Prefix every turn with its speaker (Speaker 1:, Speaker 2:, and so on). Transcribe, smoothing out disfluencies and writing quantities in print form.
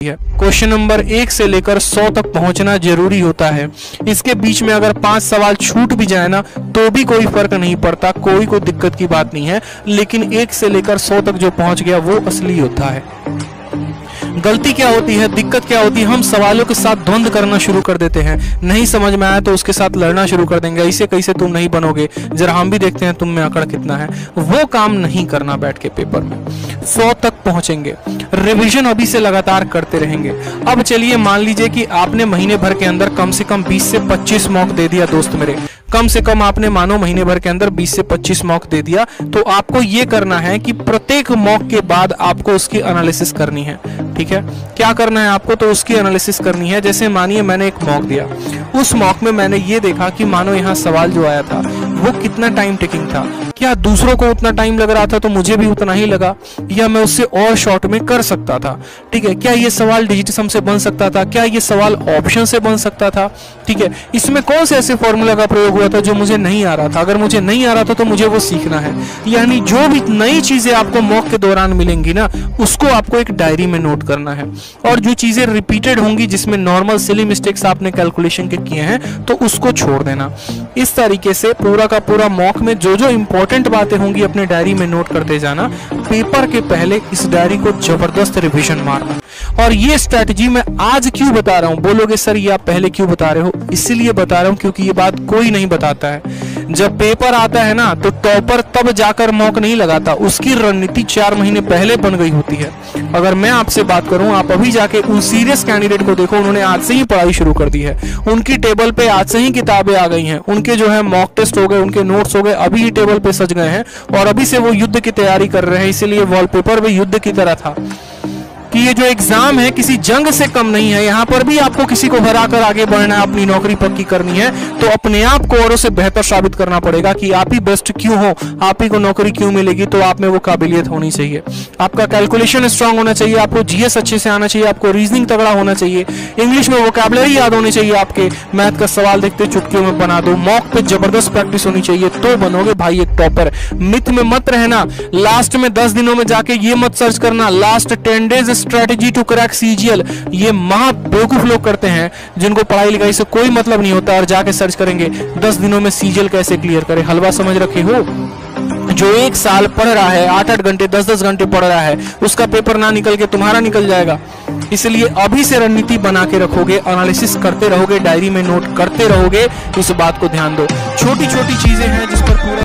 Speaker 1: होती है। Question number 1 से लेकर 100 तक पहुंचना जरूरी होता है। इसके बीच में अगर 5 सवाल छूट भी जाए ना तो भी कोई फर्क नहीं पड़ता, कोई दिक्कत की बात नहीं है, लेकिन 1 से लेकर 100 तक जो पहुंच गया वो असली होता है। गलती क्या होती है, दिक्कत क्या होती है, हम सवालों के साथ द्वंद्व करना शुरू कर देते हैं। नहीं समझ में आया तो उसके साथ लड़ना शुरू कर देंगे, ऐसे कैसे तुम नहीं बनोगे, जरा हम भी देखते हैं तुम में अकड़ कितना है। वो काम नहीं करना बैठ के पेपर में। 100 तक पहुंचेंगे, रिवीजन अभी से लगातार करते रहेंगे। अब चलिए मान लीजिए कि आपने महीने भर के अंदर कम से कम 20 से 25 मॉक दे दिया दोस्त मेरे, कम से कम आपने मानो महीने भर के अंदर 20 से 25 मॉक दे दिया, तो आपको ये करना है कि प्रत्येक मॉक के बाद आपको उसकी एनालिसिस करनी है। ठीक है, क्या करना है आपको, तो उसकी एनालिसिस करनी है। जैसे मानिए मैंने एक मॉक दिया, उस मॉक में मैंने ये देखा कि मानो यहाँ सवाल जो आया था वो कितना टाइम टेकिंग था, क्या दूसरों को उतना टाइम लग रहा था तो मुझे भी उतना ही लगा, या मैं उससे और शॉर्ट में कर सकता था। ठीक है, क्या ये सवाल डिजिट सम से बन सकता था, क्या ये सवाल ऑप्शन से बन सकता था। ठीक है, इसमें कौन से ऐसे फॉर्मूला का प्रयोग हुआ था जो मुझे नहीं आ रहा था, अगर मुझे नहीं आ रहा था तो मुझे वो सीखना है। यानी जो भी नई चीजें आपको मॉक के दौरान मिलेंगी ना उसको आपको एक डायरी में नोट करना है, और जो चीजें रिपीटेड होंगी जिसमें नॉर्मल सिली मिस्टेक्स आपने कैलकुलेशन के किए हैं तो उसको छोड़ देना। इस तरीके से पूरा का पूरा मॉक में जो जो इंपॉर्टेंट बातें होंगी अपने डायरी में नोट करते जाना। पेपर के पहले इस डायरी को जबरदस्त रिवीजन मारना। और ये स्ट्रेटजी मैं आज क्यों बता रहा हूं, बोलोगे सर ये आप पहले क्यों बता रहे हो, इसीलिए बता रहा हूं क्योंकि ये बात कोई नहीं बताता है। जब पेपर आता है ना तो टॉपर तब जाकर मॉक नहीं लगाता, उसकी रणनीति 4 महीने पहले बन गई होती है। अगर मैं आपसे बात करूं, आप अभी जाके उन सीरियस कैंडिडेट को देखो, उन्होंने आज से ही पढ़ाई शुरू कर दी है, उनकी टेबल पे आज से ही किताबें आ गई हैं, उनके जो है मॉक टेस्ट हो गए, उनके नोट्स हो गए, अभी ही टेबल पे सज गए हैं और अभी से वो युद्ध की तैयारी कर रहे हैं। इसीलिए वॉलपेपर भी युद्ध की तरह था कि ये जो एग्जाम है किसी जंग से कम नहीं है। यहाँ पर भी आपको किसी को हराकर आगे बढ़ना है, अपनी नौकरी पक्की करनी है, तो अपने आप को औरों से बेहतर साबित करना पड़ेगा कि आप ही बेस्ट क्यों हो, आप ही को नौकरी क्यों मिलेगी। तो आप में वो काबिलियत होनी चाहिए, आपका कैलकुलेशन स्ट्रांग होना चाहिए, आपको जीएस अच्छे से आना चाहिए, आपको रीजनिंग तगड़ा होना चाहिए, इंग्लिश में वोकैबुलरी याद होनी चाहिए, आपके मैथ का सवाल देखते चुटकियों में बना दो, मॉक पे जबरदस्त प्रैक्टिस होनी चाहिए, तो बनोगे भाई एक टॉपर। मिथ में मत रहना, लास्ट में 10 दिनों में जाके ये मत सर्च करना last 10 days strategy to crack CGL. ये महा बेवकूफ लोग करते हैं जिनको पढ़ाई लिखाई से कोई मतलब नहीं होता और जाके सर्च करेंगे 10 दिनों में सीजीएल कैसे क्लियर करे। हलवा समझ रखे हो, जो 1 साल पढ़ रहा है 8-8 घंटे 10-10 घंटे पढ़ रहा है, उसका पेपर ना निकल के तुम्हारा निकल जाएगा। इसलिए अभी से रणनीति बना के रखोगे, एनालिसिस करते रहोगे, डायरी में नोट करते रहोगे, इस बात को ध्यान दो। छोटी छोटी चीजें हैं जिस पर पूरा